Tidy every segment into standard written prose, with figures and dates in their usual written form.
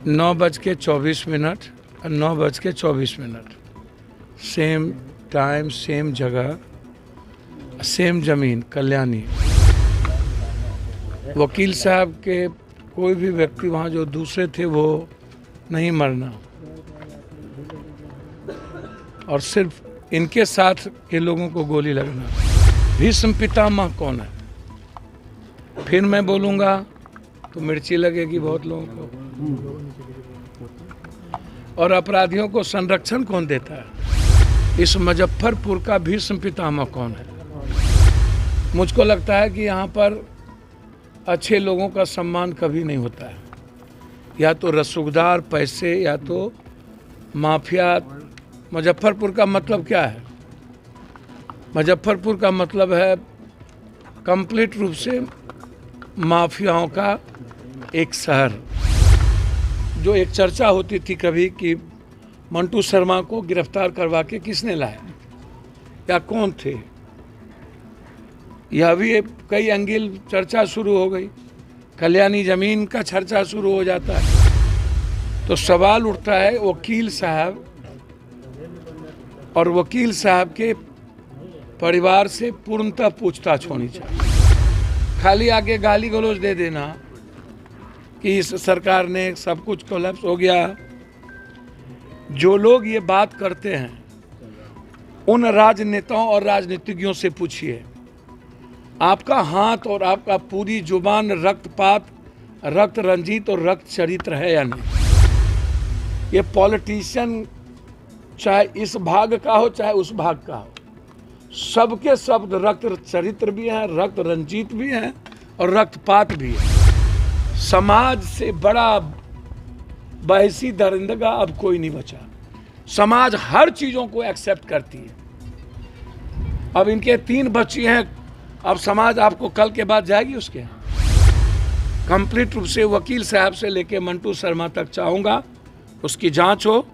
9:24 और 9:24, same time, same जगह, same ज़मीन, कल्याणी। वकील साहब के कोई भी व्यक्ति वहाँ जो दूसरे थे वो नहीं मरना, और सिर्फ इनके साथ के लोगों को गोली लगना। भीष्म पितामह कौन है? फिर मैं बोलूँगा तो मिर्ची लगेगी बहुत लोगों को। और अपराधियों को संरक्षण कौन देता है? इस मुजफ्फरपुर का भीष्म पितामह कौन है? मुझको लगता है कि यहाँ पर अच्छे लोगों का सम्मान कभी नहीं होता है, या तो रसूखदार पैसे या तो माफिया। मुजफ्फरपुर का मतलब क्या है? मुजफ्फरपुर का मतलब है कंप्लीट रूप से माफियाओं का एक शहर। जो एक चर्चा होती थी कभी कि मंटू शर्मा को गिरफ्तार करवा के किसने लाया या कौन थे, यह भी कई एंगल चर्चा शुरू हो गई। कल्याणी जमीन का चर्चा शुरू हो जाता है तो सवाल उठता है वकील साहब और वकील साहब के परिवार से पूर्णतः पूछताछ होनी चाहिए। खाली आगे गाली गलौज दे देना कि इस सरकार ने सब कुछ कोलैप्स हो गया। जो लोग ये बात करते हैं उन राजनेताओं और राजनीतिज्ञों से पूछिए, आपका हाथ और आपका पूरी जुबान रक्तपात, रक्त रंजित और रक्त चरित्र है या नहीं? ये पॉलिटिशियन चाहे इस भाग का हो चाहे उस भाग का हो, सबके शब्द रक्त चरित्र भी हैं, रक्त रंजित भी हैं और रक्तपात भी है। समाज से बड़ा बहसी दरिंदगा अब कोई नहीं बचा। समाज हर चीजों को एक्सेप्ट करती है। अब इनके 3 बच्चे हैं, अब समाज आपको कल के बाद जाएगी उसके यहाँ। कंप्लीट रूप से वकील साहब से लेके मंटू शर्मा तक चाहूँगा उसकी जांच हो,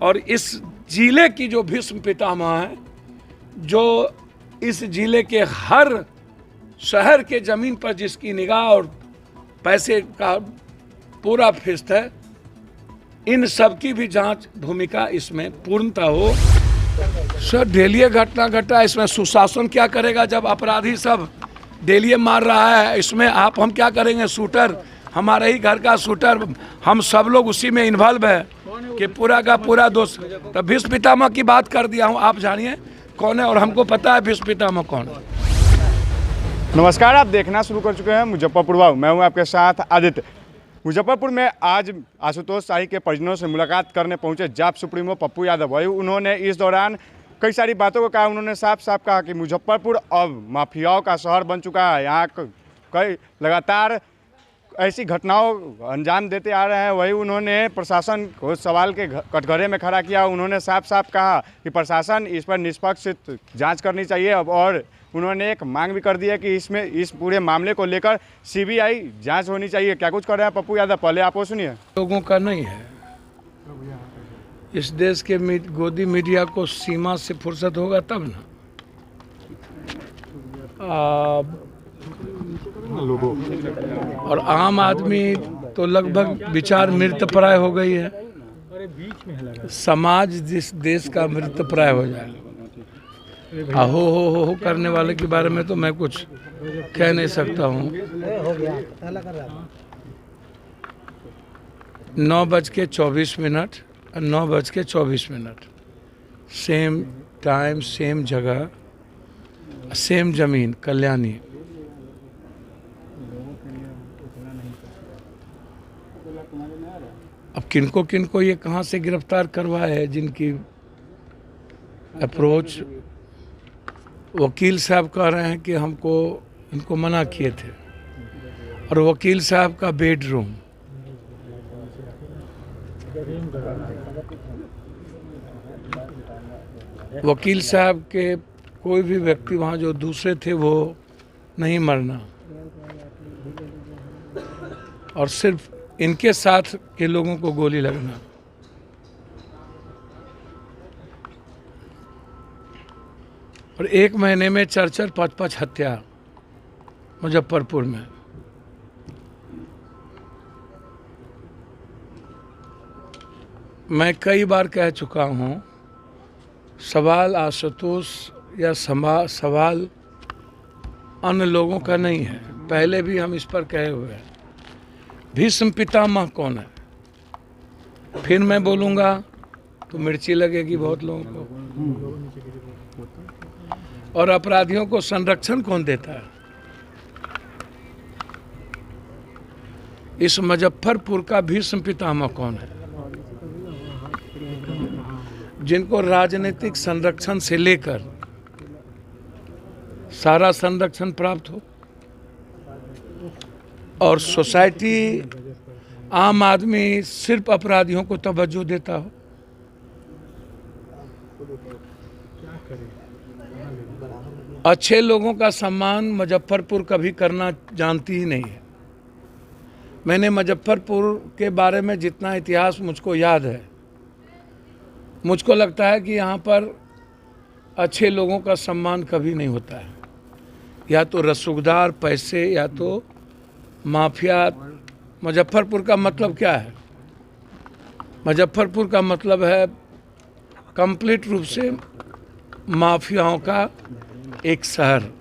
और इस जिले की जो भीष्म पितामह है, जो इस जिले के हर शहर के ज़मीन पर जिसकी निगाह और पैसे का पूरा फिस्त है, इन सब की भी जांच भूमिका इसमें पूर्णता हो। सर, डेलिए घटना घटा, इसमें सुशासन क्या करेगा जब अपराधी सब डेलिए मार रहा है? इसमें हम क्या करेंगे? शूटर, हमारे ही घर का शूटर, हम सब लोग उसी में इन्वॉल्व है कि पूरा का पूरा दोस्त। तो भीष्म पितामह की बात कर दिया हूँ, आप जानिए कौन है, और हमको पता है भीष्म पितामह कौन है। नमस्कार, आप देखना शुरू कर चुके हैं मुजफ्फरपुर वाव। मैं हूं आपके साथ आदित्य। मुजफ्फरपुर में आज आशुतोष शाही के परिजनों से मुलाकात करने पहुंचे जाप सुप्रीमो पप्पू यादव। वही उन्होंने इस दौरान कई सारी बातों को कहा। उन्होंने साफ साफ कहा कि मुजफ्फरपुर अब माफियाओं का शहर बन चुका है। यहाँ कई लगातार ऐसी घटनाओं अंजाम देते आ रहे हैं। वही उन्होंने प्रशासन को सवाल के कटघरे में खड़ा किया। उन्होंने साफ साफ कहा कि प्रशासन इस पर निष्पक्ष जांच करनी चाहिए। और उन्होंने एक मांग भी कर दी है कि इस पूरे मामले को लेकर सीबीआई जांच होनी चाहिए। क्या कुछ कर रहे हैं पप्पू यादव, पहले आप वो सुनिए। लोगों का नहीं है, इस देश के गोदी मीडिया को सीमा से फुर्सत होगा तब ना। और आम आदमी तो लगभग विचार मृतप्राय हो गई है। समाज जिस देश का मृतप्राय हो जाए, हो करने वाले के बारे में तो मैं कुछ कह नहीं सकता हूँ। 9:24 और 9:24, सेम टाइम, सेम जगह, सेम ज़मीन, कल्याणी। अब किनको ये कहाँ से गिरफ्तार करवाए है, जिनकी अप्रोच वकील साहब कह रहे हैं कि हमको इनको मना किए थे, और वकील साहब का बेडरूम, वकील साहब के कोई भी व्यक्ति वहाँ जो दूसरे थे वो नहीं मरना, और सिर्फ इनके साथ के लोगों को गोली लगना। और 1 महीने में 4-4, 5-5 हत्या मुजफ्फरपुर में। मैं कई बार कह चुका हूँ, सवाल आशुतोष या सवाल अन्य लोगों का नहीं है। पहले भी हम इस पर कहे हुए हैं। भीष्म पितामह कौन है? फिर मैं बोलूँगा तो मिर्ची लगेगी बहुत लोगों को। और अपराधियों को संरक्षण कौन देता है? इस मुजफ्फरपुर का भीष्म पितामह कौन है? जिनको राजनीतिक संरक्षण से लेकर सारा संरक्षण प्राप्त हो और सोसाइटी, आम आदमी सिर्फ अपराधियों को तवज्जो देता हो। अच्छे लोगों का सम्मान मुजफ्फरपुर कभी करना जानती ही नहीं है। मैंने मुजफ्फरपुर के बारे में जितना इतिहास मुझको याद है, मुझको लगता है कि यहाँ पर अच्छे लोगों का सम्मान कभी नहीं होता है। या तो रसूखदार, पैसे, या तो माफिया। मुजफ्फरपुर का मतलब क्या है? मुजफ्फरपुर का मतलब है कंप्लीट रूप से माफियाओं का एक शहर,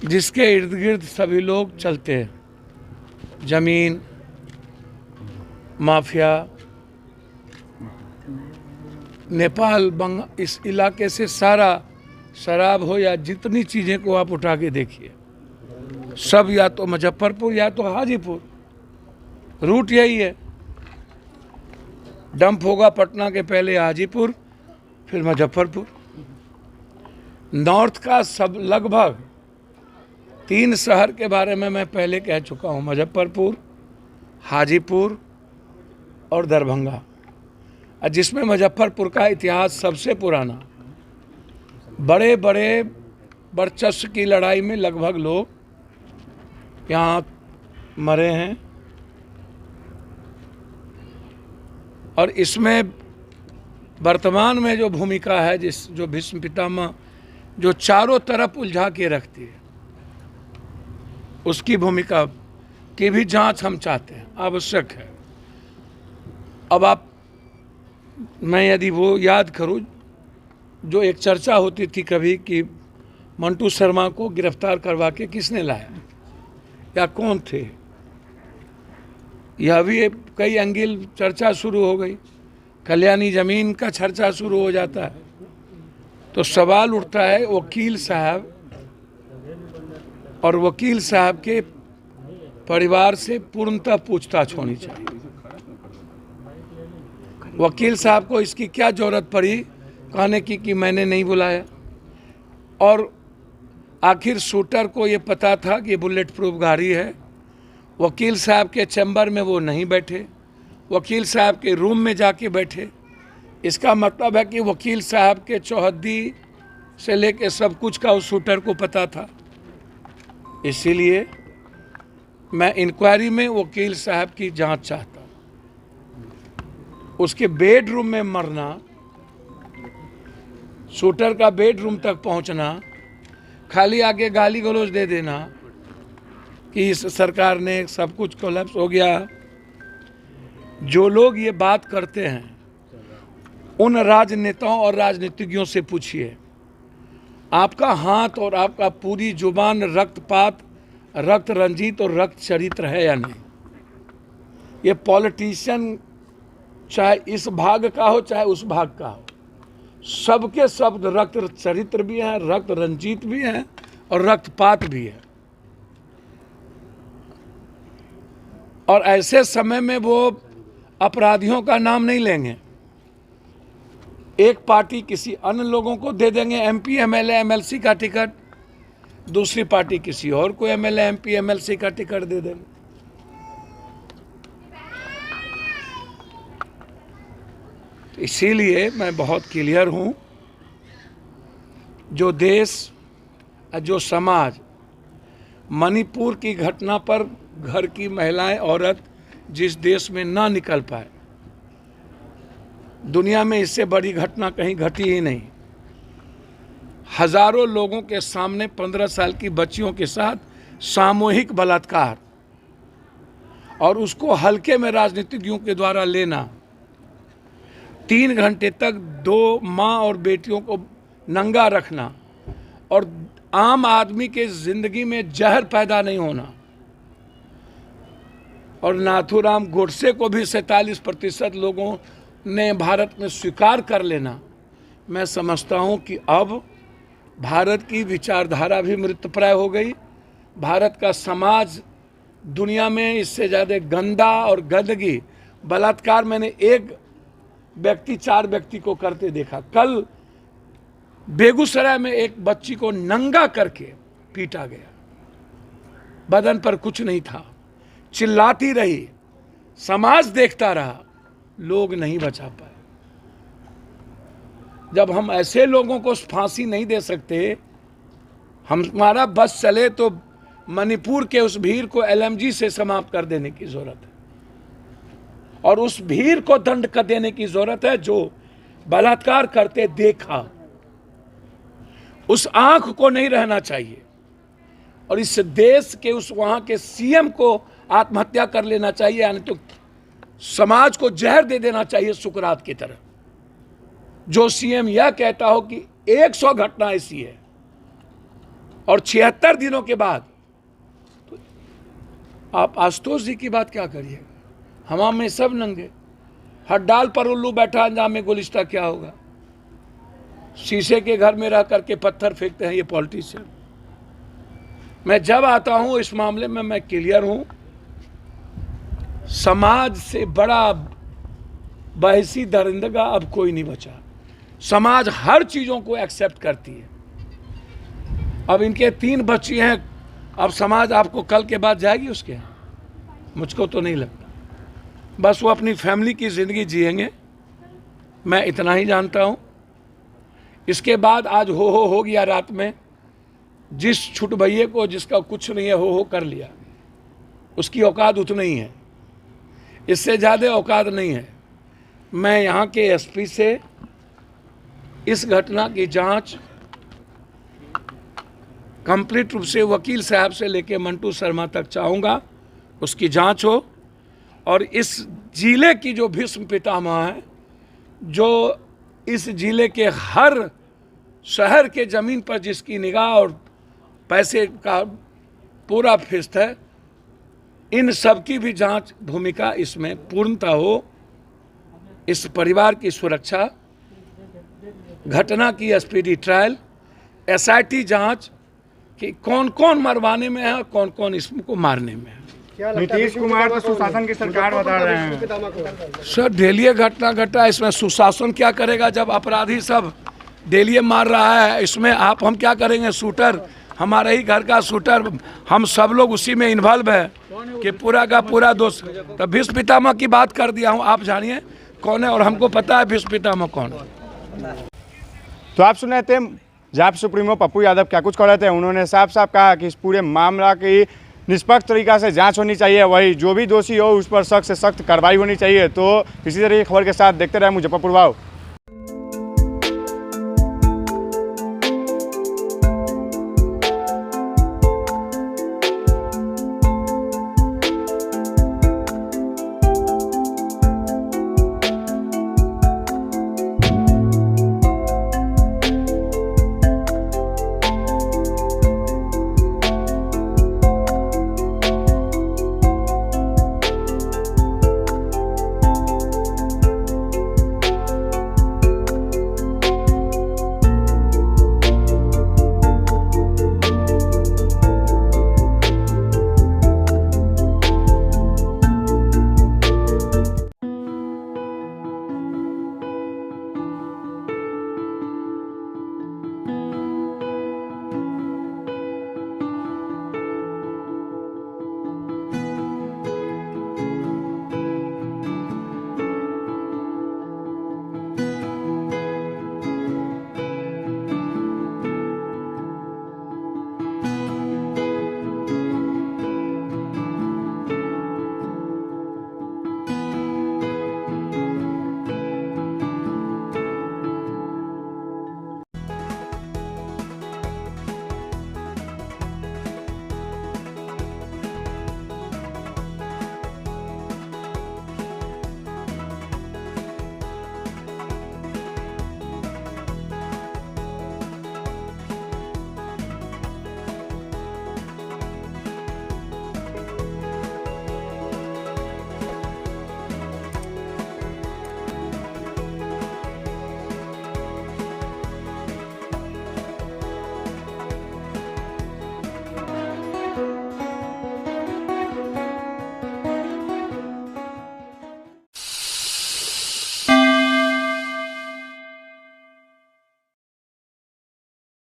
जिसके इर्द गिर्द सभी लोग चलते हैं। जमीन माफिया, नेपाल, इस इलाके से सारा शराब हो या जितनी चीज़ें को आप उठा के देखिए, सब या तो मुजफ्फरपुर या तो हाजीपुर। रूट यही है। डंप होगा पटना के पहले हाजीपुर, फिर मुजफ्फरपुर। नॉर्थ का सब लगभग 3 शहर के बारे में मैं पहले कह चुका हूँ, मुजफ्फरपुर, हाजीपुर और दरभंगा, जिसमें मुजफ्फरपुर का इतिहास सबसे पुराना। बड़े बड़े वर्चस्व की लड़ाई में लगभग लोग यहाँ मरे हैं। और इसमें वर्तमान में जो भूमिका है, जो भीष्म पितामह जो चारों तरफ उलझा के रखती है, उसकी भूमिका की भी जांच हम चाहते हैं, आवश्यक है। अब मैं यदि वो याद करूं, जो एक चर्चा होती थी कभी कि मंटू शर्मा को गिरफ्तार करवा के किसने लाया या कौन थे, यह भी कई एंगल चर्चा शुरू हो गई। कल्याणी जमीन का चर्चा शुरू हो जाता है तो सवाल उठता है वकील साहब और वकील साहब के परिवार से पूर्णतः पूछताछ होनी चाहिए। वकील साहब को इसकी क्या जरूरत पड़ी कहने की कि मैंने नहीं बुलाया? और आखिर शूटर को ये पता था कि बुलेट प्रूफ गाड़ी है। वकील साहब के चैम्बर में वो नहीं बैठे, वकील साहब के रूम में जाके बैठे। इसका मतलब है कि वकील साहब के चौहद्दी से लेके सब कुछ का उस शूटर को पता था। इसीलिए मैं इंक्वायरी में वकील साहब की जांच चाहता हूँ। उसके बेडरूम में मरना, शूटर का बेडरूम तक पहुंचना, खाली आके गाली गलौज दे देना कि इस सरकार ने सब कुछ कोलैप्स हो गया। जो लोग ये बात करते हैं उन राजनेताओं और राजनीतिज्ञों से पूछिए, आपका हाथ और आपका पूरी जुबान रक्तपात, रक्त रंजित और रक्त चरित्र है या नहीं? ये पॉलिटिशियन चाहे इस भाग का हो चाहे उस भाग का हो, सबके शब्द रक्त चरित्र भी हैं, रक्त रंजित भी हैं और रक्तपात भी है। और ऐसे समय में वो अपराधियों का नाम नहीं लेंगे। एक पार्टी किसी अन्य लोगों को दे देंगे एमपी, एमएलए, एमएलसी का टिकट, दूसरी पार्टी किसी और को एमएलए, एमपी, एमएलसी का टिकट दे देंगे। तो इसीलिए मैं बहुत क्लियर हूं, जो देश, जो समाज मणिपुर की घटना पर घर की महिलाएं, औरत जिस देश में ना निकल पाए, दुनिया में इससे बड़ी घटना कहीं घटी ही नहीं। हजारों लोगों के सामने 15 साल की बच्चियों के साथ सामूहिक बलात्कार और उसको हल्के में राजनीतिज्ञों के द्वारा लेना, 3 घंटे तक 2 माँ और बेटियों को नंगा रखना और आम आदमी के जिंदगी में जहर पैदा नहीं होना, और नाथूराम गोडसे को भी 47% लोगों ने भारत में स्वीकार कर लेना, मैं समझता हूं कि अब भारत की विचारधारा भी मृतप्राय हो गई। भारत का समाज दुनिया में इससे ज़्यादा गंदा और गंदगी, बलात्कार मैंने एक व्यक्ति 4 व्यक्ति को करते देखा। कल बेगूसराय में एक बच्ची को नंगा करके पीटा गया, बदन पर कुछ नहीं था, चिल्लाती रही, समाज देखता रहा, लोग नहीं बचा पाए। जब हम ऐसे लोगों को फांसी नहीं दे सकते, हमारा बस चले तो मणिपुर के उस भीड़ को LMG से समाप्त कर देने की जरूरत है, और उस भीड़ को दंड कर देने की जरूरत है जो बलात्कार करते देखा। उस आंख को नहीं रहना चाहिए, और इस देश के उस वहां के CM को आत्महत्या कर लेना चाहिए, यानी तो समाज को जहर दे देना चाहिए सुकरात की तरह। जो CM यह कहता हो कि 100 घटना ऐसी है और 76 दिनों के बाद, तो आप आशुतोष जी की बात क्या करिएगा? हवा में सब नंगे, हर डाल पर उल्लू बैठा, अंजाम में गुलिस्ता क्या होगा? शीशे के घर में रह करके पत्थर फेंकते हैं ये पॉलिटिशियन। मैं जब आता हूं इस मामले में मैं क्लियर हूं, समाज से बड़ा बहसी दरिंदगा अब कोई नहीं बचा। समाज हर चीजों को एक्सेप्ट करती है। अब इनके 3 बच्ची हैं, अब समाज आपको कल के बाद जाएगी उसके? मुझको तो नहीं लगता। बस वो अपनी फैमिली की जिंदगी जिएंगे, मैं इतना ही जानता हूं। इसके बाद आज हो गया रात में, जिस छुट भैये को जिसका कुछ नहीं है हो कर लिया, उसकी औकात उतनी ही है, इससे ज़्यादा औकात नहीं है। मैं यहाँ के SP से इस घटना की जांच कंप्लीट रूप से वकील साहब से लेके मंटू शर्मा तक चाहूँगा, उसकी जांच हो, और इस जिले की जो भीष्म पितामह है, जो इस जिले के हर शहर के ज़मीन पर जिसकी निगाह और पैसे का पूरा फिस्त है, इन सब की भी जांच भूमिका इसमें पूर्णता हो। इस परिवार की सुरक्षा, घटना की स्पीडी ट्रायल, SIT जांच कि कौन कौन मरवाने में है और कौन कौन इसको मारने में है। नीतीश कुमार तो सुशासन की सरकार बता रहे हैं। सर, डेलिए घटना घटा, इसमें सुशासन क्या करेगा जब अपराधी सब डेलिए मार रहा है? इसमें हम क्या करेंगे? शूटर, हमारे ही घर का शूटर, हम सब लोग उसी में इन्वॉल्व है कि पूरा का पूरा दोष। तो भीष्म पितामह की बात कर दिया हूँ, आप जानिए कौन है, और हमको पता है भीष्म पितामह कौन है। तो आप सुन रहे थे जाप सुप्रीमो पप्पू यादव क्या कुछ कर रहे थे। उन्होंने साफ साफ कहा कि इस पूरे मामला की निष्पक्ष तरीका से जांच होनी चाहिए, वही जो भी दोषी हो उस पर सख्त से सख्त कार्रवाई होनी चाहिए। तो इसी तरह की खबर के साथ देखते रहे मुजफ्फरपुर वाव।